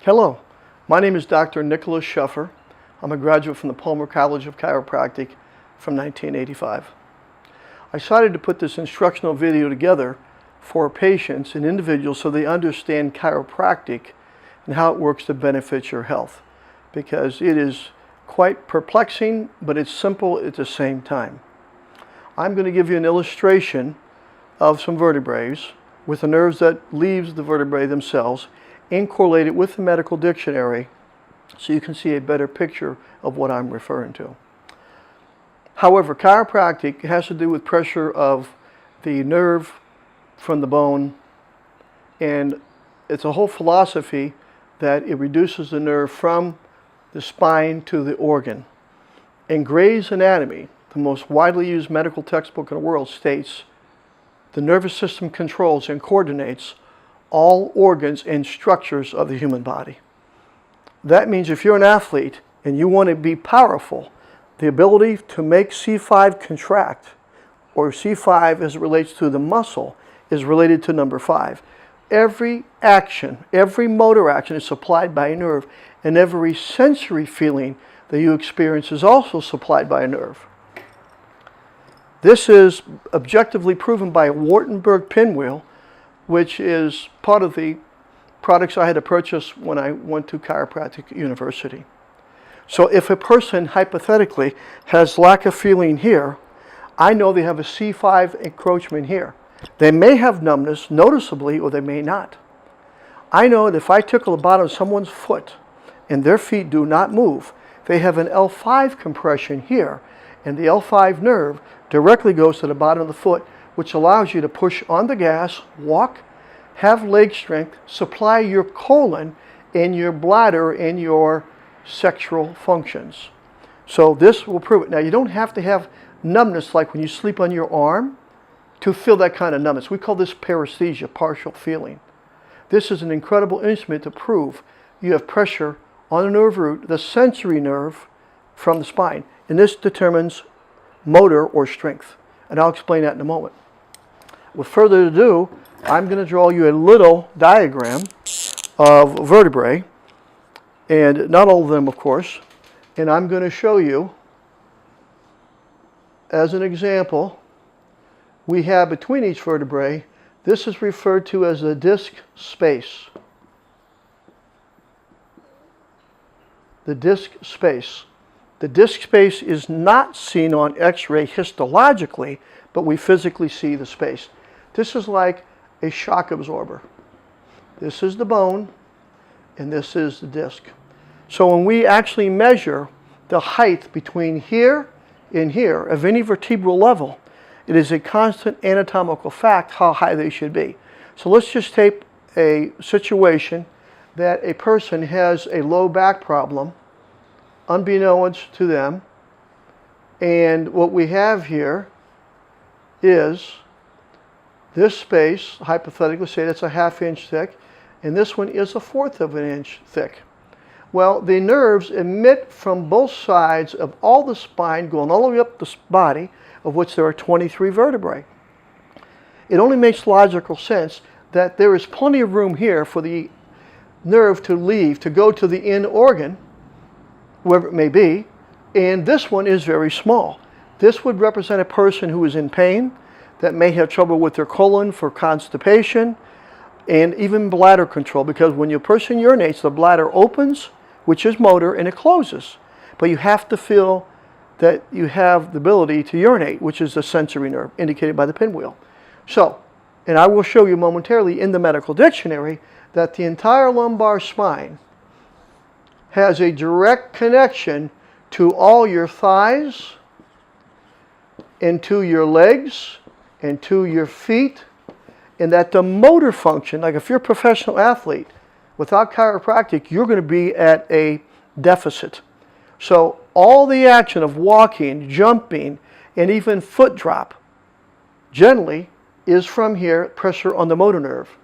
Hello, my name is Dr. Nicholas Sheffer. I'm a graduate from the Palmer College of Chiropractic from 1985. I decided to put this instructional video together for patients and individuals so they understand chiropractic and how it works to benefit your health, because it is quite perplexing, but it's simple at the same time. I'm going to give you an illustration of some vertebrae with the nerves that leaves the vertebrae themselves and correlate it with the medical dictionary so you can see a better picture of what I'm referring to. However, chiropractic has to do with pressure of the nerve from the bone, and it's a whole philosophy that it reduces the nerve from the spine to the organ. In Gray's Anatomy, the most widely used medical textbook in the world, states the nervous system controls and coordinates all organs and structures of the human body. That means if you're an athlete and you want to be powerful, the ability to make C5 contract, or C5 as it relates to the muscle, is related to number 5. Every action, every motor action is supplied by a nerve, and every sensory feeling that you experience is also supplied by a nerve. This is objectively proven by a Wartenberg pinwheel, which is part of the products I had to purchase when I went to Chiropractic University. So if a person hypothetically has lack of feeling here, I know they have a C5 encroachment here. They may have numbness noticeably, or they may not. I know that if I tickle the bottom of someone's foot and their feet do not move, they have an L5 compression here, and the L5 nerve directly goes to the bottom of the foot, which allows you to push on the gas, walk, have leg strength, supply your colon and your bladder and your sexual functions. So this will prove it. Now, you don't have to have numbness like when you sleep on your arm to feel that kind of numbness. We call this paresthesia, partial feeling. This is an incredible instrument to prove you have pressure on the nerve root, the sensory nerve from the spine. And this determines motor or strength. And I'll explain that in a moment. With further ado, I'm going to draw you a little diagram of vertebrae, and not all of them, of course, and I'm going to show you, as an example, we have between each vertebrae, this is referred to as the disc space. The disc space. The disc space is not seen on X-ray histologically, but we physically see the space. This is like a shock absorber. This is the bone, and this is the disc. So when we actually measure the height between here and here of any vertebral level, it is a constant anatomical fact how high they should be. So let's just take a situation that a person has a low back problem, unbeknownst to them, and what we have here is this space, hypothetically say that's a 1/2 inch thick, and this one is 1/4 of an inch thick. Well, the nerves emit from both sides of all the spine, going all the way up the body, of which there are 23 vertebrae. It only makes logical sense that there is plenty of room here for the nerve to leave, to go to the end organ, wherever it may be, and this one is very small. This would represent a person who is in pain, that may have trouble with their colon for constipation, and even bladder control, because when your person urinates, the bladder opens, which is motor, and it closes. But you have to feel that you have the ability to urinate, which is the sensory nerve, indicated by the pinwheel. So, and I will show you momentarily in the medical dictionary that the entire lumbar spine has a direct connection to all your thighs, and to your legs, and to your feet, and that the motor function, like if you're a professional athlete, without chiropractic, you're going to be at a deficit. So all the action of walking, jumping, and even foot drop, generally, is from here, pressure on the motor nerve.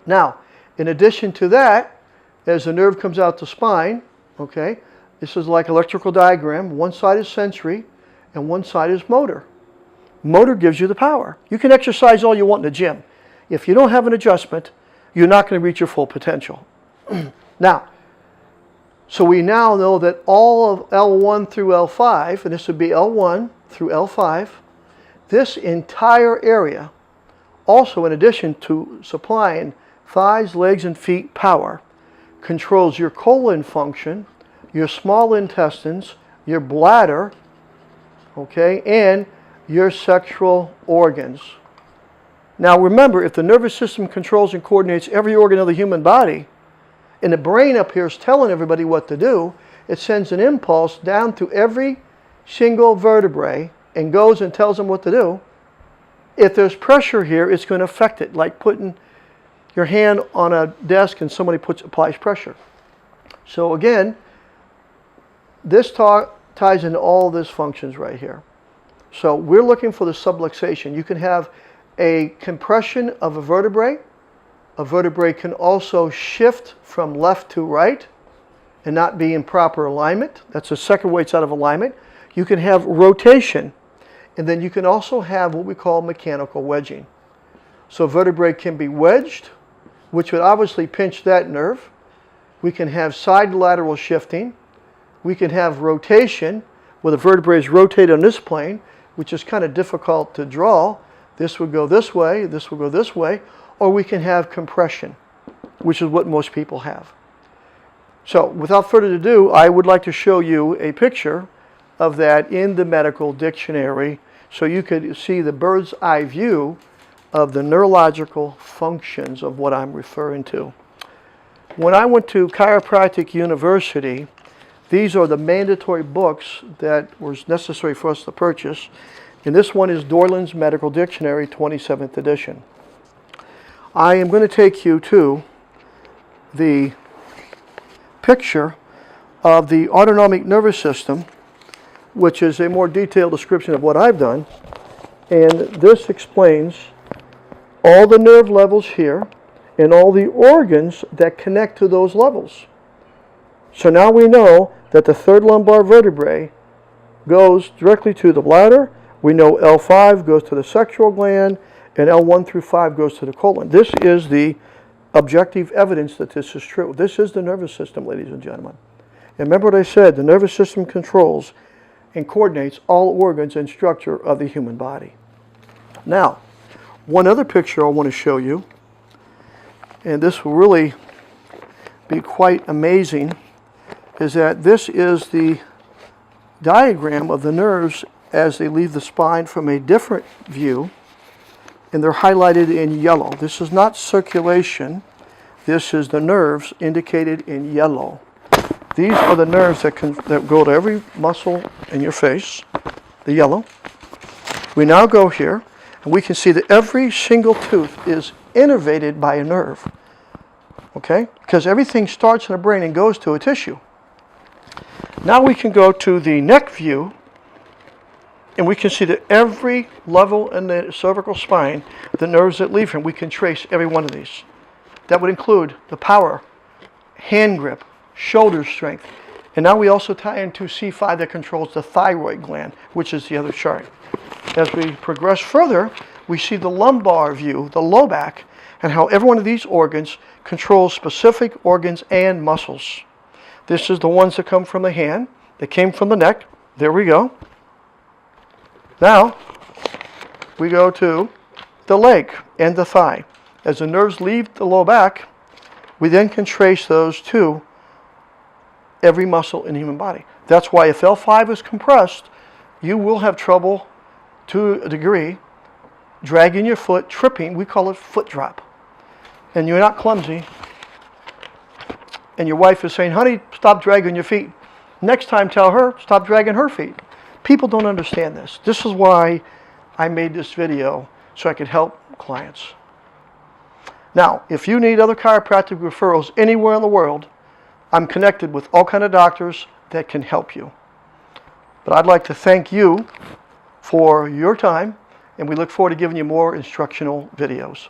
Now, in addition to that, as the nerve comes out the spine, okay, this is like electrical diagram. One side is sensory, and one side is motor. Motor gives you the power. You can exercise all you want in the gym. If you don't have an adjustment, you're not going to reach your full potential. Now, so we now know that all of L1 through L5, and this would be L1 through L5, this entire area, also in addition to supplying thighs, legs, and feet power, controls your colon function, your small intestines, your bladder, okay, and your sexual organs. Now remember, if the nervous system controls and coordinates every organ of the human body, and the brain up here is telling everybody what to do, it sends an impulse down to every single vertebrae and goes and tells them what to do. If there's pressure here, it's going to affect it, like putting your hand on a desk and somebody applies pressure. So again, this ties into all these functions right here. So we're looking for the subluxation. You can have a compression of a vertebrae. A vertebrae can also shift from left to right and not be in proper alignment. That's the second way it's out of alignment. You can have rotation, and then you can also have what we call mechanical wedging. So vertebrae can be wedged, which would obviously pinch that nerve. We can have side lateral shifting. We can have rotation, where the vertebrae is rotated on this plane, which is kind of difficult to draw. This would go this way, this would go this way. Or we can have compression, which is what most people have. So without further ado, I would like to show you a picture of that in the medical dictionary so you could see the bird's eye view of the neurological functions of what I'm referring to. When I went to Chiropractic University, these are the mandatory books that was necessary for us to purchase. And this one is Dorland's Medical Dictionary, 27th edition. I am going to take you to the picture of the autonomic nervous system, which is a more detailed description of what I've done. And this explains all the nerve levels here and all the organs that connect to those levels. So now we know that the third lumbar vertebrae goes directly to the bladder. We know L5 goes to the sexual gland, and L1 through 5 goes to the colon. This is the objective evidence that this is true. This is the nervous system, ladies and gentlemen. And remember what I said, the nervous system controls and coordinates all organs and structure of the human body. Now, one other picture I want to show you, and this will really be quite amazing, is that this is the diagram of the nerves as they leave the spine from a different view, and they're highlighted in yellow. This is not circulation. This is the nerves indicated in yellow. These are the nerves that go to every muscle in your face, the yellow. We now go here, and we can see that every single tooth is innervated by a nerve. Okay? Because everything starts in the brain and goes to a tissue. Now we can go to the neck view, and we can see that every level in the cervical spine, the nerves that leave here, we can trace every one of these. That would include the power, hand grip, shoulder strength. And now we also tie into C5 that controls the thyroid gland, which is the other chart. As we progress further, we see the lumbar view, the low back, and how every one of these organs controls specific organs and muscles. This is the ones that come from the hand, that came from the neck. There we go. Now, we go to the leg and the thigh. As the nerves leave the low back, we then can trace those to every muscle in the human body. That's why if L5 is compressed, you will have trouble, to a degree, dragging your foot, tripping. We call it foot drop. And you're not clumsy. And your wife is saying, honey, stop dragging your feet. Next time, tell her, stop dragging her feet. People don't understand this. This is why I made this video, so I could help clients. Now, if you need other chiropractic referrals anywhere in the world, I'm connected with all kinds of doctors that can help you. But I'd like to thank you for your time, and we look forward to giving you more instructional videos.